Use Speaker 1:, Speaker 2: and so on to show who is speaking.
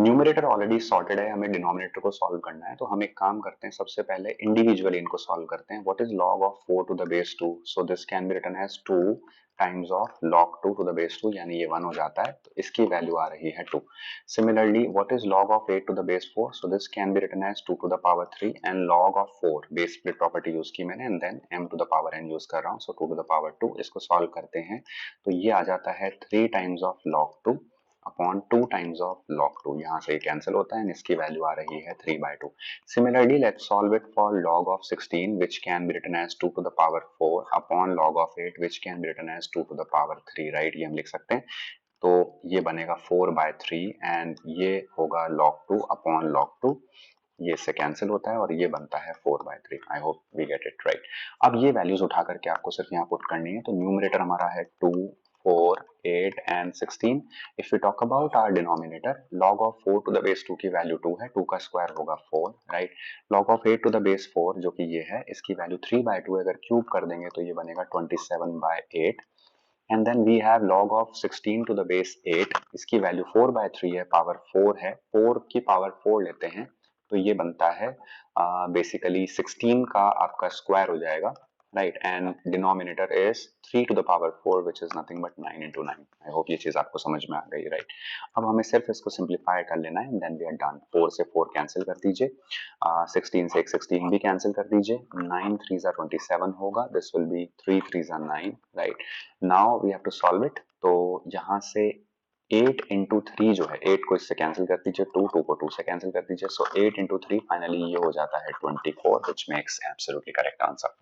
Speaker 1: Numerator already sorted है, हमें denominator को सॉल्व करना है, तो हम एक काम करते हैं, सबसे पहले इंडिविजुअली इनको सॉल्व करते हैं। What is log of 4 to the base 2? So this can be written as 2 times of log 2 to the base 2, यानी ये 1 हो जाता है, तो इसकी वैल्यू आ रही है 2। Similarly what is log of 8 to the base 4? So this can be written as 2 to the power 3 and log of 4, base split property use की मैंने, and then m to the power n use कर रहा हूं, सो 2 to the power 2। इसको solve करते हैं तो ये आ जाता है 3 times of log 2 upon 2 times of log 2। यहाँ से कैंसिल होता है, इसकी वैल्यू आ रही है 3/2। Similarly let's solve it for log of 16 which can be written as 2 to the power 4 upon log of 8 which can be written as 2 to the power 3, right? ये हम लिख सकते हैं। तो ये बनेगा 4/3 एंड ये होगा log 2 अपॉन log 2। ये इससे कैंसिल होता है और ये बनता है 4/3। I hope we get it right. अब ये वैल्यूज उठा करके आपको सिर्फ यहाँ पुट करनी है। तो न्यूमरेटर हमारा है 2, 4, 8 and 16। If we talk about our denominator, log of 4 to the base 2 की वैल्यू 2 है, 2 का स्क्वायर होगा 4, right? log of 8 to the base 4 जो कि ये है, इसकी वैल्यू 3/2, अगर क्यूब कर देंगे तो ये बनेगा 27/8। And then we have log of 16 to the base 8, इसकी वैल्यू 4/3 है, पावर 4 है, 4 की पावर 4 लेते हैं तो ये बनता है बेसिकली 16 का आपका स्क्वायर हो जाएगा, right? And denominator is 3 to the power 4 which is nothing but 9 into 9। I hope ये चीज आपको समझ में आ गई, राइट? अब हमें सिर्फ इसको सिंप्लीफाई कर लेना है, देन वी आर डन। 4 से 4 कैंसिल कर दीजिए, 16 से एक 16 भी कैंसिल कर दीजिए, 9 3 27 होगा, this will be 3 3 9, right? Now we have to solve it. तो यहाँ से 8 into 3 जो है, 8 को इससे कैंसिल कर दीजिए, 2 को 2 से कैंसिल कर दीजिए, सो 8 into 3 फाइनली ये हो जाता है 24, which makes absolutely correct answer.